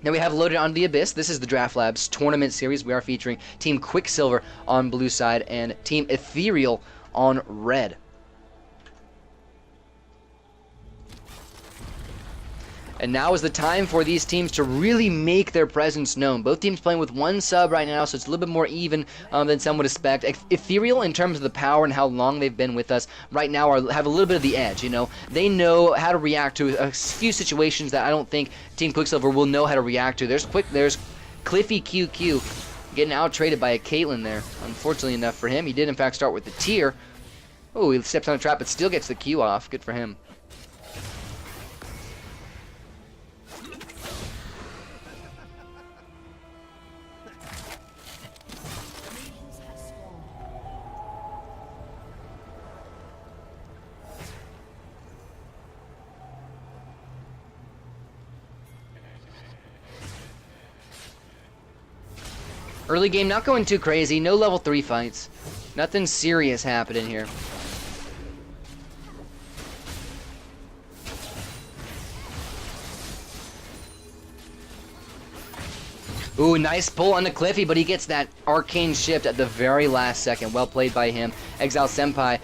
Now we have loaded onto the Abyss. This is the Draft Labs tournament series. We are featuring Team Quicksilver on blue side and Team Ethereal on red. And now is the time for these teams to really make their presence known. Both teams playing with one sub right now, so it's a little bit more even than some would expect. Ethereal, in terms of the power and how long they've been with us, right now have a little bit of the edge. You know, they know how to react to a few situations that I don't think Team Quicksilver will know how to react to. There's Cliffy QQ getting out-traded by a Caitlyn there. Unfortunately enough for him, he did in fact start with the tier. Oh, he steps on a trap, but still gets the Q off. Good for him. Early game not going too crazy, no level 3 fights. Nothing serious happening here. Ooh, nice pull on the Cliffy, but he gets that arcane shift at the very last second. Well played by him. Exile Senpai.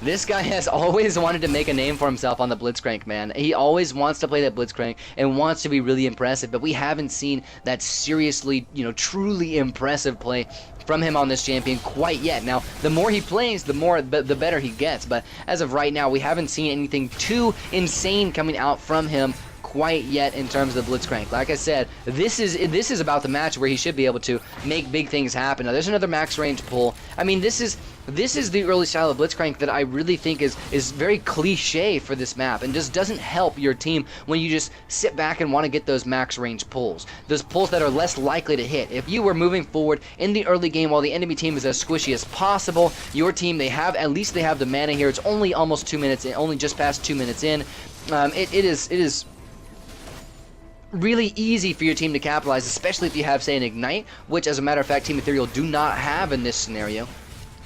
This guy has always wanted to make a name for himself on the Blitzcrank, man. He always wants to play that Blitzcrank and wants to be really impressive, but we haven't seen that seriously, you know, truly impressive play from him on this champion quite yet. Now, the more he plays, the better he gets, but as of right now, we haven't seen anything too insane coming out from him quite yet in terms of the Blitzcrank. Like I said, this is about the match where he should be able to make big things happen. Now, there's another max range pull. I mean, this is the early style of Blitzcrank that I really think is very cliche for this map and just doesn't help your team when you just sit back and want to get those max range pulls. Those pulls that are less likely to hit. If you were moving forward in the early game while the enemy team is as squishy as possible, your team, at least they have the mana here. It's only almost 2 minutes in, only just past 2 minutes in. It is really easy for your team to capitalize, especially if you have, say, an Ignite, which, as a matter of fact, Team Ethereal do not have in this scenario.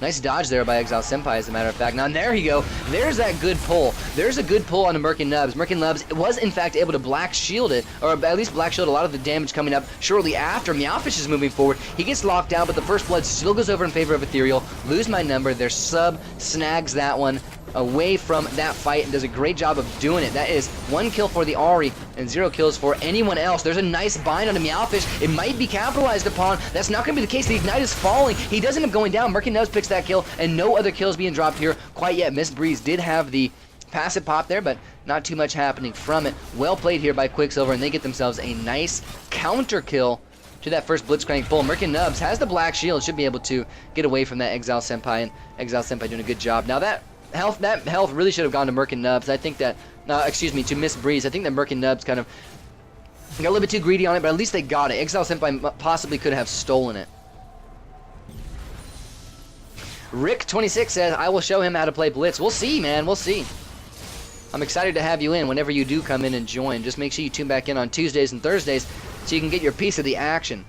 Nice dodge there by Exile Senpai, as a matter of fact. Now, there you go. There's that good pull. There's a good pull on the Merkin Nubs. Merkin Nubs was, in fact, able to black shield it, or at least black shield a lot of the damage coming up shortly after. Meowfish is moving forward. He gets locked down, but the first blood still goes over in favor of Ethereal. Lose my number. Their sub snags that one away from that fight and does a great job of doing it. That is 1 kill for the Ahri and 0 kills for anyone else. There's a nice bind on the Meowfish. It might be capitalized upon. That's not going to be the case. The Ignite is falling. He does end up going down. Merkin Nubs picks that kill, and no other kills being dropped here quite yet. Miss Breeze did have the passive pop there, but not too much happening from it. Well played here by Quicksilver, and they get themselves a nice counter kill to that first Blitzcrank pull. Merkin Nubs has the black shield, should be able to get away from that Exile Senpai, and Exile Senpai doing a good job. Now that health really should have gone to Merkin Nubs. I think that, to Miss Breeze. I think that Merkin Nubs kind of got a little bit too greedy on it, but at least they got it. Exile Senpai possibly could have stolen it. Rick26 says, I will show him how to play Blitz. We'll see, man. We'll see. I'm excited to have you in whenever you do come in and join. Just make sure you tune back in on Tuesdays and Thursdays so you can get your piece of the action.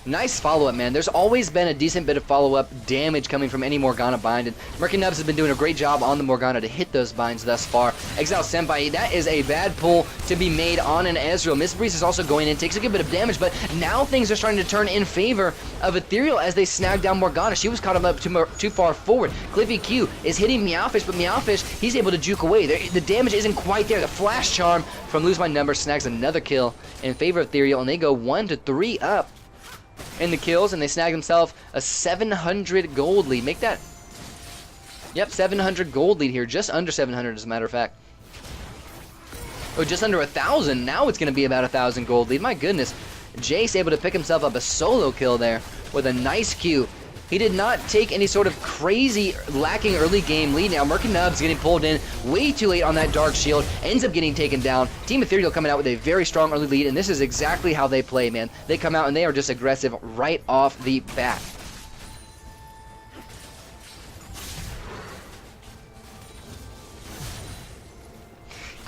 Nice follow-up, man. There's always been a decent bit of follow-up damage coming from any Morgana bind, and Merkin Nubs has been doing a great job on the Morgana to hit those binds thus far. Exile Senpai, that is a bad pull to be made on an Etrl. Miss Breeze is also going in, takes a good bit of damage, but now things are starting to turn in favor of Ethereal as they snag down Morgana. She was caught up too far forward. Cliffy Q is hitting Meowfish, but Meowfish, he's able to juke away. The damage isn't quite there. The Flash Charm from Lose My Number snags another kill in favor of Ethereal, and they go 1-3 up in the kills, and they snag themselves a 700 gold lead. Make that, yep, 700 gold lead here, just under 700 as a matter of fact. Oh, just under 1,000. Now it's going to be about 1,000 gold lead. My goodness. Jace able to pick himself up a solo kill there with a nice Q. He did not take any sort of crazy lacking early game lead. Now Merkin Nubs getting pulled in way too late on that Dark Shield, ends up getting taken down. Team Ethereal coming out with a very strong early lead, and this is exactly how they play, man. They come out and they are just aggressive right off the bat.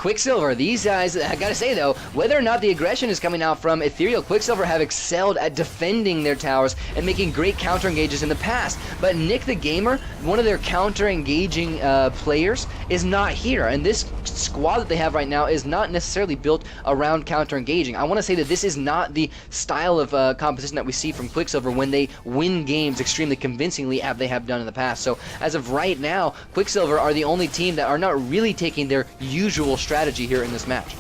Quicksilver, these guys, I gotta say though, whether or not the aggression is coming out from Ethereal, Quicksilver have excelled at defending their towers and making great counter engages in the past. But Nick the Gamer, one of their counter engaging players, is not here. And this squad that they have right now is not necessarily built around counter engaging. I want to say that this is not the style of composition that we see from Quicksilver when they win games extremely convincingly as they have done in the past. So as of right now, Quicksilver are the only team that are not really taking their usual strategy here in this match.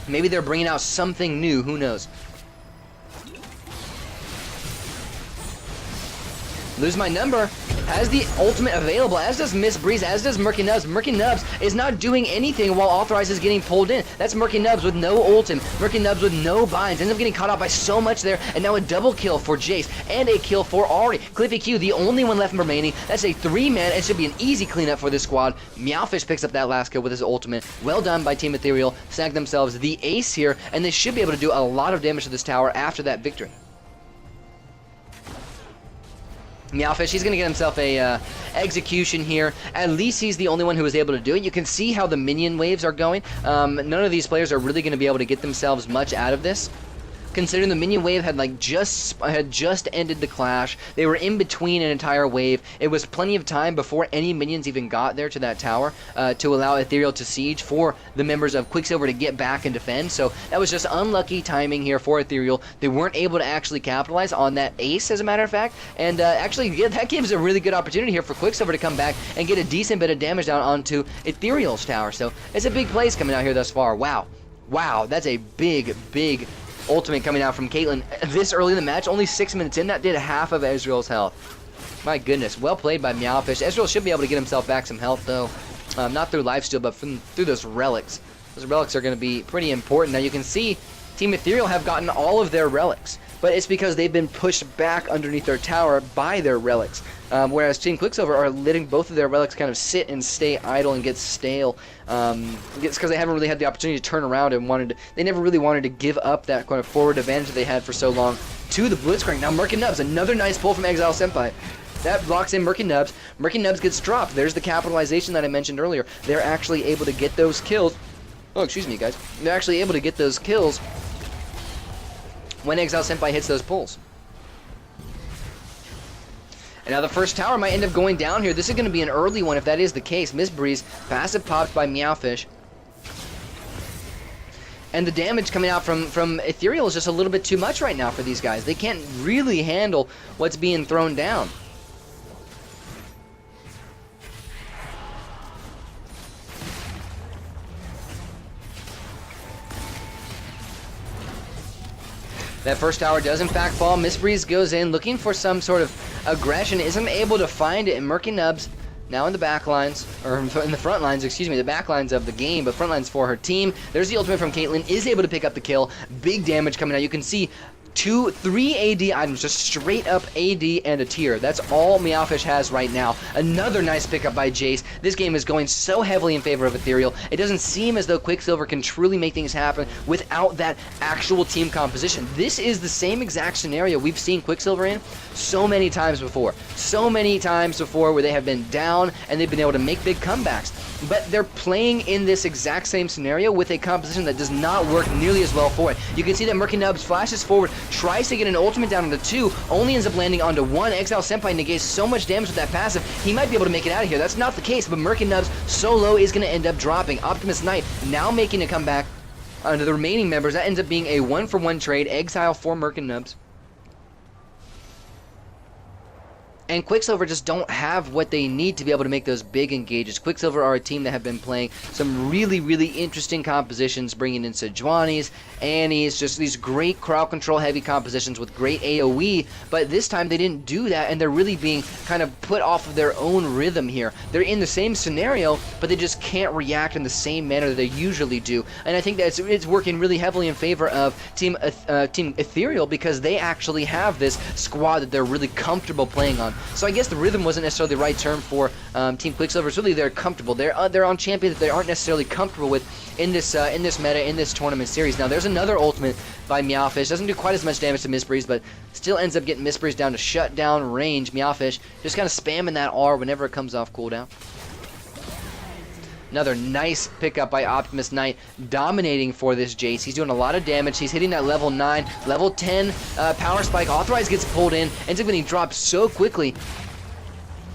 Maybe they're bringing out something new, who knows. Lose my number has the ultimate available, as does Miss Breeze, as does Murky Nubs. Murky Nubs is not doing anything while Authorize is getting pulled in. That's Murky Nubs with no ultim, Murky Nubs with no binds, ends up getting caught out by so much there, and now a double kill for Jace, and a kill for Ari. Cliffy Q, the only one left remaining. That's a 3-man, it should be an easy cleanup for this squad. Meowfish picks up that last kill with his ultimate. Well done by Team Ethereal, snag themselves the ace here, and they should be able to do a lot of damage to this tower after that victory. Meowfish, he's going to get himself a execution here. At least he's the only one who was able to do it. You can see how the minion waves are going. None of these players are really going to be able to get themselves much out of this, considering the minion wave had just ended the clash. They were in between an entire wave. It was plenty of time before any minions even got there to that tower to allow Ethereal to siege for the members of Quicksilver to get back and defend. So that was just unlucky timing here for Ethereal. They weren't able to actually capitalize on that ace, as a matter of fact, and actually yeah, that gives a really good opportunity here for Quicksilver to come back and get a decent bit of damage down onto Ethereal's tower. So it's a big plays coming out here thus far. Wow, that's a big ultimate coming out from Caitlyn this early in the match. Only 6 minutes in, that did half of Ezreal's health. My goodness, well played by Meowfish. Ezreal should be able to get himself back some health though, not through lifesteal, but through those relics. Those relics are going to be pretty important. Now you can see Team Ethereal have gotten all of their relics, but it's because they've been pushed back underneath their tower by their relics. Whereas Team Quicksilver are letting both of their relics kind of sit and stay idle and get stale. It's because they haven't really had the opportunity to turn around and they never really wanted to give up that kind of forward advantage that they had for so long to the Blitzcrank. Now Murky Nubs, another nice pull from Exile Senpai. That blocks in Murky Nubs. Murky Nubs gets dropped. There's the capitalization that I mentioned earlier. They're actually able to get those kills. Oh, excuse me, guys. They're actually able to get those kills when Exile Senpai hits those pulls. And now the first tower might end up going down here. This is going to be an early one if that is the case. Miss Breeze, passive popped by Meowfish. And the damage coming out from Ethereal is just a little bit too much right now for these guys. They can't really handle what's being thrown down. That first tower does in fact fall. Miss Breeze goes in looking for some sort of aggression, isn't able to find it, and Murky Nubs now in the back lines, or in the front lines, excuse me, the back lines of the game, but front lines for her team. There's the ultimate from Caitlyn, is able to pick up the kill. Big damage coming out. You can see 3 AD items, just straight up AD and a tier. That's all Meowfish has right now. Another nice pickup by Jace. This game is going so heavily in favor of Ethereal. It doesn't seem as though Quicksilver can truly make things happen without that actual team composition. This is the same exact scenario we've seen Quicksilver in so many times before. So many times before where they have been down and they've been able to make big comebacks. But they're playing in this exact same scenario with a composition that does not work nearly as well for it. You can see that Murky Nubs flashes forward, tries to get an ultimate down onto 2, only ends up landing onto 1. Exile Senpai negates so much damage with that passive, he might be able to make it out of here. That's not the case, but Murky Nubs solo is going to end up dropping. Optimus Knight now making a comeback onto the remaining members. That ends up being a 1-for-1 trade. Exile for Murky Nubs. And Quicksilver just don't have what they need to be able to make those big engages. Quicksilver are a team that have been playing some really interesting compositions, bringing in Sejuani's, Annie's, just these great crowd control heavy compositions with great AoE, but this time they didn't do that, and they're really being kind of put off of their own rhythm here. They're in the same scenario, but they just can't react in the same manner that they usually do. And I think that it's working really heavily in favor of Team Ethereal, because they actually have this squad that they're really comfortable playing on. So I guess the rhythm wasn't necessarily the right term for Team Quicksilver. It's really they're comfortable. They're on champion that they aren't necessarily comfortable with in this meta, in this tournament series. Now there's another ultimate by Meowfish. Doesn't do quite as much damage to Miss Breeze, but still ends up getting Miss Breeze down to shutdown range. Meowfish just kind of spamming that R whenever it comes off cooldown. Another nice pickup by Optimus Knight, dominating for this Jace. He's doing a lot of damage. He's hitting that level 9, level 10 power spike. Authorized gets pulled in, ends up getting dropped so quickly.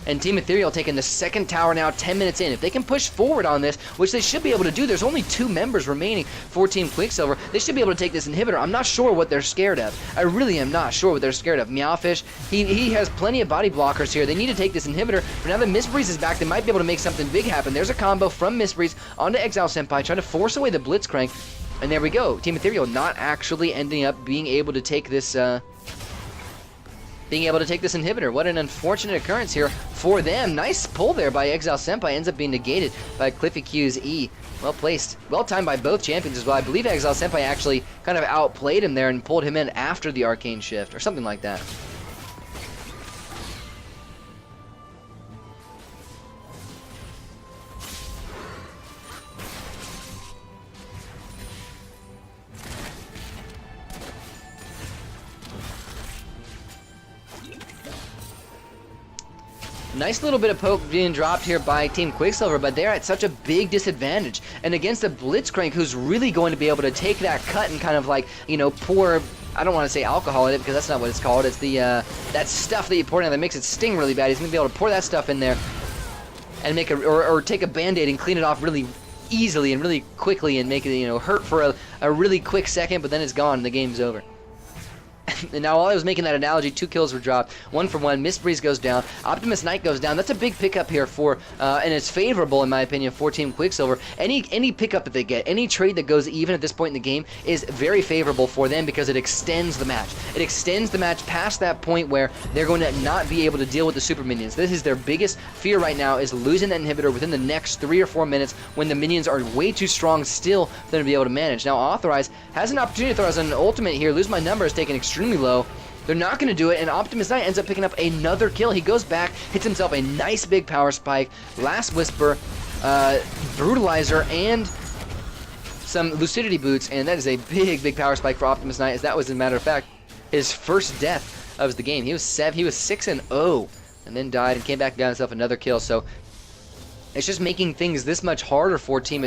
And Team Ethereal taking the second tower now 10 minutes in. If they can push forward on this, which they should be able to do, there's only 2 members remaining for Team Quicksilver. They should be able to take this inhibitor. I'm not sure what they're scared of. I really am not sure what they're scared of. Meowfish, he has plenty of body blockers here. They need to take this inhibitor. But now that Miss Breeze is back, they might be able to make something big happen. There's a combo from Miss Breeze onto Exile Senpai, trying to force away the Blitzcrank. And there we go. Team Ethereal not actually ending up being able to take this... inhibitor. What an unfortunate occurrence here for them. Nice pull there by Exile Senpai. Ends up being negated by Cliffy Q's E. Well placed. Well timed by both champions as well. I believe Exile Senpai actually kind of outplayed him there and pulled him in after the arcane shift or something like that. Nice little bit of poke being dropped here by Team Quicksilver, but they're at such a big disadvantage. And against a Blitzcrank who's really going to be able to take that cut and kind of like, you know, pour, I don't want to say alcohol in it because that's not what it's called. It's the, that stuff that you pour in that makes it sting really bad. He's going to be able to pour that stuff in there and make a, or take a Band-Aid and clean it off really easily and really quickly and make it, you know, hurt for a really quick second, but then it's gone and the game's over. And now while I was making that analogy, 2 kills were dropped. 1 for 1. Miss Breeze goes down. Optimus Knight goes down. That's a big pickup here for, and it's favorable in my opinion for Team Quicksilver. Any pickup that they get, any trade that goes even at this point in the game is very favorable for them because it extends the match. It extends the match past that point where they're going to not be able to deal with the super minions. This is their biggest fear right now, is losing that inhibitor within the next 3 or 4 minutes when the minions are way too strong still for them to be able to manage. Now Authorized has an opportunity to throw as an ultimate here. Lose My Number is taken extremely low. They're not going to do it, and Optimus Knight ends up picking up another kill. He goes back, hits himself a nice big power spike, Last Whisper, Brutalizer, and some Lucidity Boots, and that is a big power spike for Optimus Knight, as that was, as a matter of fact, his first death of the game. He was 6-0, and then died and came back and got himself another kill, so it's just making things this much harder for Team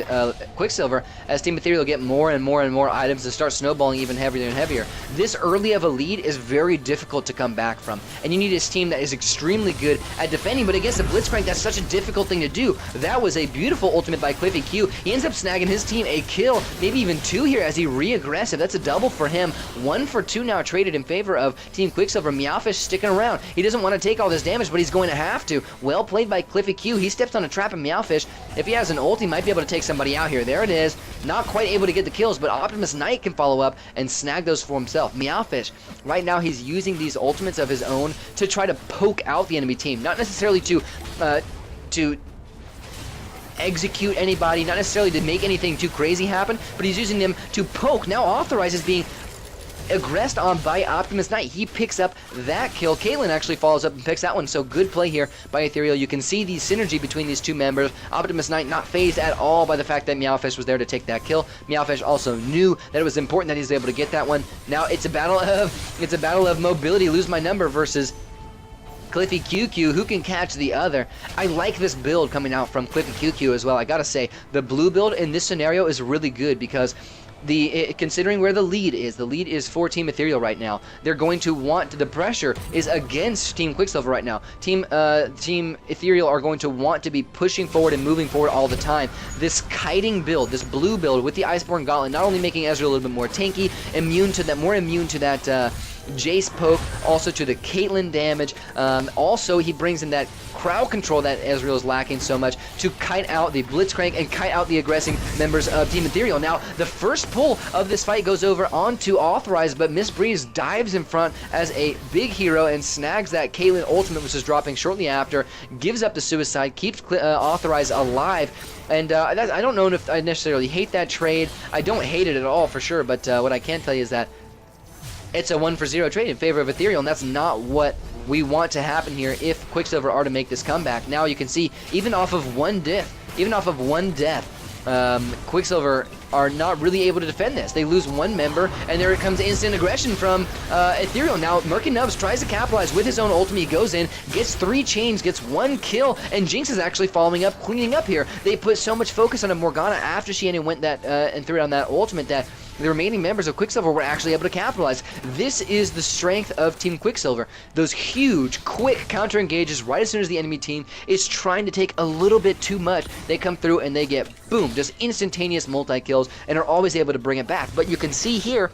Quicksilver as Team Ethereal get more and more items to start snowballing even heavier and heavier. This early of a lead is very difficult to come back from, and you need a team that is extremely good at defending, but against the Blitzcrank, that's such a difficult thing to do. That was a beautiful ultimate by Cliffy Q. He ends up snagging his team a kill, maybe even 2 here as he re-aggressive. That's a double for him. 1 for 2 now traded in favor of Team Quicksilver. Meowfish sticking around. He doesn't want to take all this damage, but he's going to have to. Well played by Cliffy Q. He steps on a trap. Meowfish, if he has an ult, he might be able to take somebody out here. There it is. Not quite able to get the kills, but Optimus Knight can follow up and snag those for himself. Meowfish, right now he's using these ultimates of his own to try to poke out the enemy team. Not necessarily to execute anybody, not necessarily to make anything too crazy happen, but he's using them to poke. Now Authorized is being aggressed on by Optimus Knight. He picks up that kill. Caitlyn actually follows up and picks that one, so good play here by Ethereal. You can see the synergy between these 2 members. Optimus Knight not phased at all by the fact that Meowfish was there to take that kill. Meowfish also knew that it was important that he was able to get that one. Now it's a battle of mobility. Lose My Number versus Cliffy QQ, who can catch the other. I like this build coming out from Cliffy QQ as well. I gotta say, the blue build in this scenario is really good because considering where the lead is for Team Ethereal right now. They're going to want, the pressure is against Team Quicksilver right now. Team Ethereal are going to want to be pushing forward and moving forward all the time. This kiting build, this blue build with the Iceborne Gauntlet, not only making Etrl a little bit more tanky, more immune to that Jace poke, also to the Caitlyn damage. Also, he brings in that crowd control that Ezreal is lacking so much to kite out the Blitzcrank and kite out the aggressing members of Team Ethereal. Now, the first pull of this fight goes over onto Authorized, but Miss Breeze dives in front as a big hero and snags that Caitlyn ultimate, which is dropping shortly after, gives up the suicide, keeps Authorized alive. And I don't know if I necessarily hate that trade. I don't hate it at all for sure, but what I can tell you is that it's a 1-for-0 trade in favor of Ethereal, and that's not what we want to happen here if Quicksilver are to make this comeback. Now you can see, even off of one death, Quicksilver are not really able to defend this. They lose one member, and there comes instant aggression from Ethereal. Now, Murky Nubs tries to capitalize with his own ultimate. He goes in, gets 3 chains, gets 1 kill, and Jinx is actually following up, cleaning up here. They put so much focus on a Morgana after she went that and threw down that ultimate that the remaining members of Quicksilver were actually able to capitalize. This is the strength of Team Quicksilver. Those huge, quick counter engages right as soon as the enemy team is trying to take a little bit too much. They come through and they get, boom, just instantaneous multi-kills and are always able to bring it back. But you can see here,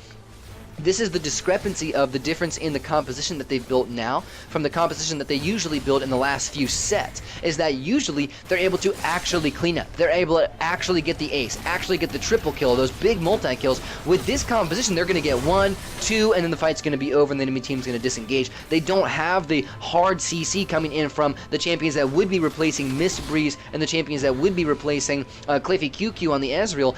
this is the discrepancy of the difference in the composition that they've built now from the composition that they usually build in the last few sets, is that usually they're able to actually clean up. They're able to actually get the ace, actually get the triple kill, those big multi-kills. With this composition, they're going to get 1, 2, and then the fight's going to be over and the enemy team's going to disengage. They don't have the hard CC coming in from the champions that would be replacing Miss Breeze and the champions that would be replacing Cliffy QQ on the Etrl.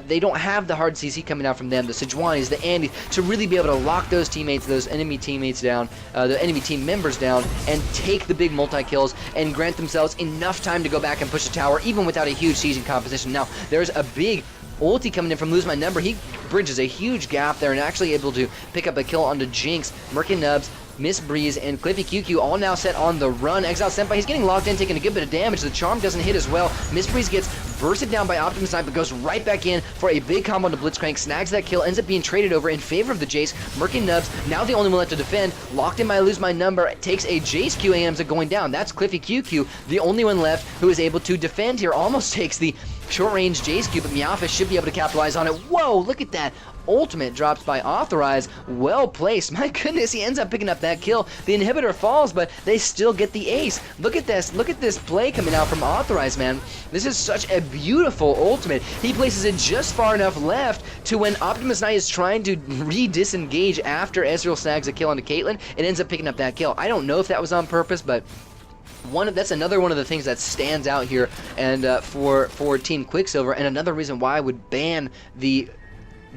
They don't have the hard CC coming out from them, the Sejuanis, the Andys, to really be able to lock those teammates, those enemy teammates down, the enemy team members down, and take the big multi-kills and grant themselves enough time to go back and push the tower, even without a huge siege and composition. Now, there's a big ulti coming in from Lose My Number. He bridges a huge gap there and actually able to pick up a kill onto Jinx, Murky Nubs, Miss Breeze, and Cliffy QQ all now set on the run. Exile Senpai, he's getting locked in, taking a good bit of damage. The charm doesn't hit as well. Miss Breeze gets bursted down by Optimus Knight, but goes right back in for a big combo to Blitzcrank, snags that kill, ends up being traded over in favor of the Jace. Murky Nubs, now the only one left to defend, locked in by Lose My Number, takes a Jace Q and ends up going down. That's Cliffy QQ, the only one left who is able to defend here. Almost takes the short-range Jace Q, but Meowfish should be able to capitalize on it. Whoa, look at that. Ultimate drops by Authorize. Well placed. My goodness, he ends up picking up that kill. The inhibitor falls, but they still get the ace. Look at this. Look at this play coming out from Authorize, man. This is such a beautiful ultimate. He places it just far enough left to when Optimus Knight is trying to re-disengage after Ezreal snags a kill onto Caitlyn, it ends up picking up that kill. I don't know if that was on purpose, but that's another one of the things that stands out here and for Team Quicksilver, and another reason why I would ban the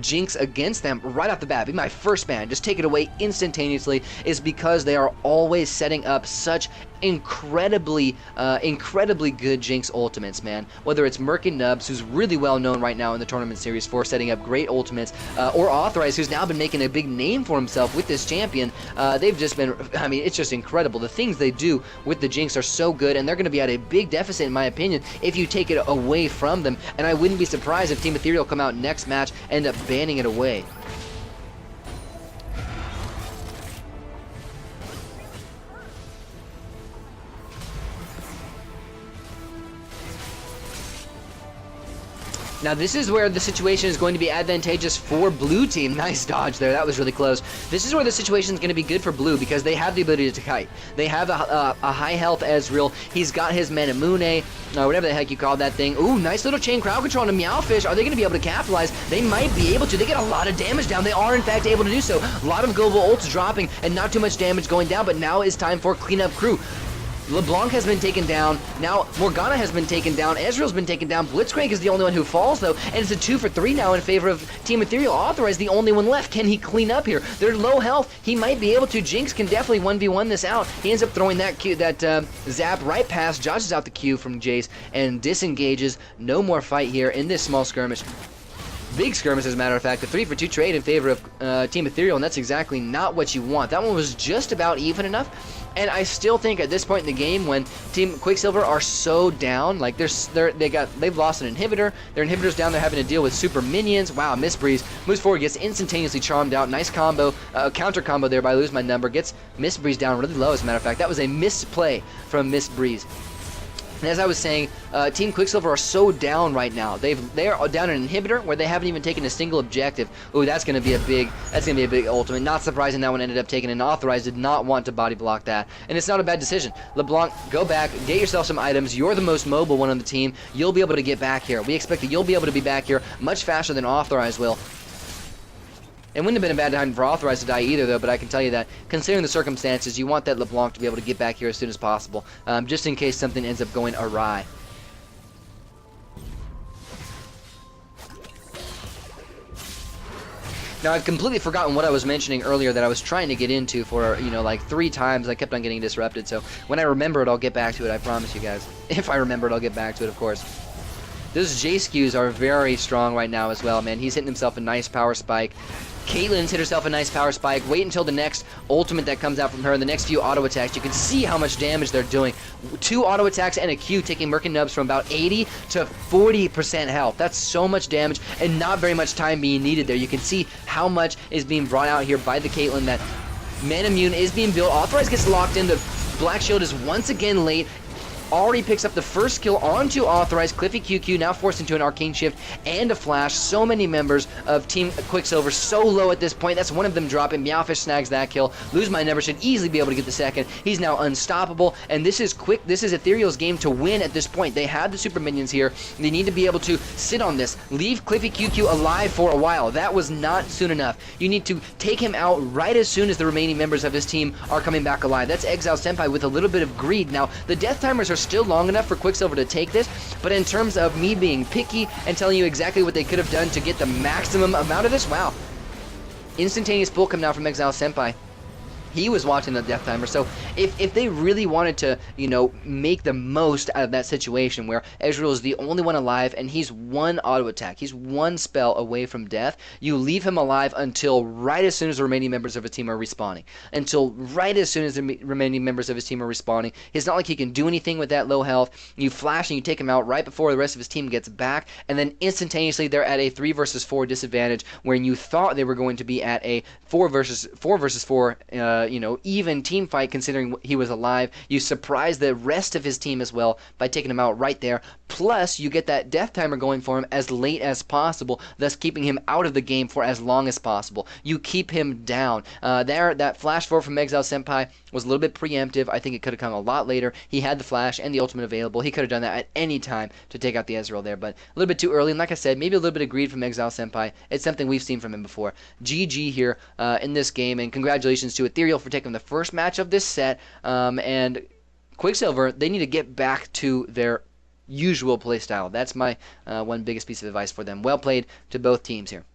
Jinx against them right off the bat. Be my first ban, just take it away instantaneously, is because they are always setting up such incredibly good Jinx ultimates, man. Whether it's Murky Nubs, who's really well known right now in the tournament series for setting up great ultimates, or Authorize, who's now been making a big name for himself with this champion. They've just been, I mean, it's just incredible. The things they do with the Jinx are so good, and they're going to be at a big deficit, in my opinion, if you take it away from them. And I wouldn't be surprised if Team Ethereal come out next match and end up banning it away. Now this is where the situation is going to be advantageous for blue team. Nice dodge there, that was really close. This is where the situation is going to be good for blue because they have the ability to kite. They have a high health Ezreal. He's got his Manamune, whatever the heck you call that thing. Ooh, nice little chain crowd control on a Meowfish. Are they going to be able to capitalize? They might be able to. They get a lot of damage down. They are in fact able to do so. A lot of global ults dropping and not too much damage going down, but now is time for cleanup crew. LeBlanc has been taken down. Now Morgana has been taken down. Ezreal's been taken down. Blitzcrank is the only one who falls, though, and it's a 2 for 3 now in favor of Team Ethereal. Authorize the only one left. Can he clean up here? They're low health. He might be able to. Jinx can definitely 1v1 this out. He ends up throwing that Q, zap right past, dodges out the Q from Jace, and disengages. No more fight here in this small skirmish. Big skirmish, as a matter of fact. A 3 for 2 trade in favor of Team Ethereal, and that's exactly not what you want. That one was just about even enough. And I still think at this point in the game, when Team Quicksilver are so down, like they've lost an inhibitor, their inhibitor's down, they're having to deal with super minions. Wow, Miss Breeze moves forward, gets instantaneously charmed out. Nice combo, counter combo there by Lose My Number, gets Miss Breeze down really low, as a matter of fact. That was a misplay from Miss Breeze. And as I was saying, Team Quicksilver are so down right now. They are down an inhibitor where they haven't even taken a single objective. Ooh, that's gonna be a big ultimate. Not surprising that one ended up taking an Authorized. Did not want to body block that, and it's not a bad decision. LeBlanc, go back, get yourself some items. You're the most mobile one on the team. You'll be able to get back here. We expect that you'll be able to be back here much faster than Authorized will. It wouldn't have been a bad time for Authorized to die either, though, but I can tell you that, considering the circumstances, you want that LeBlanc to be able to get back here as soon as possible, just in case something ends up going awry. Now, I've completely forgotten what I was mentioning earlier that I was trying to get into for, like 3 times. I kept on getting disrupted, so when I remember it, I'll get back to it, I promise you guys. If I remember it, I'll get back to it, of course. Those J skews are very strong right now as well, man. He's hitting himself a nice power spike. Caitlyn's hit herself a nice power spike. Wait until the next ultimate that comes out from her and the next few auto attacks. You can see how much damage they're doing. 2 auto attacks and a Q taking Merc and Nubs from about 80 to 40% health. That's so much damage and not very much time being needed there. You can see how much is being brought out here by the Caitlyn. That Man Immune is being built. Authorize gets locked in. The Black Shield is once again late. Already picks up the first kill onto Authorized. Cliffy QQ now forced into an Arcane Shift and a Flash. So many members of Team Quicksilver so low at this point. That's one of them dropping. Meowfish snags that kill. Lose My Number should easily be able to get the second. He's now unstoppable, and this is Ethereal's game to win at this point. They have the super minions here. They need to be able to sit on this. Leave Cliffy QQ alive for a while. That was not soon enough. You need to take him out right as soon as the remaining members of his team are coming back alive. That's Exile Senpai with a little bit of greed. Now, the death timers are still long enough for Quicksilver to take this, but in terms of me being picky and telling you exactly what they could have done to get the maximum amount of this, wow. Instantaneous pull coming out from Exile Senpai. He was watching the death timer, so if they really wanted to, you know, make the most out of that situation where Etrl is the only one alive and he's 1 auto attack, he's 1 spell away from death, you leave him alive until right as soon as the remaining members of his team are respawning. Until right as soon as the remaining members of his team are respawning. It's not like he can do anything with that low health. You flash and you take him out right before the rest of his team gets back, and then instantaneously they're at a 3 versus 4 disadvantage when you thought they were going to be at a 4 versus 4 you know, even team fight considering he was alive. You surprise the rest of his team as well by taking him out right there. Plus, you get that death timer going for him as late as possible, thus keeping him out of the game for as long as possible. You keep him down. That flash forward from Exile Senpai was a little bit preemptive. I think it could have come a lot later. He had the flash and the ultimate available. He could have done that at any time to take out the Etrl there, but a little bit too early. And like I said, maybe a little bit of greed from Exile Senpai. It's something we've seen from him before. GG here in this game, and congratulations to Ethereal for taking the first match of this set. And Quicksilver, they need to get back to their usual playstyle. That's my one biggest piece of advice for them. Well played to both teams here.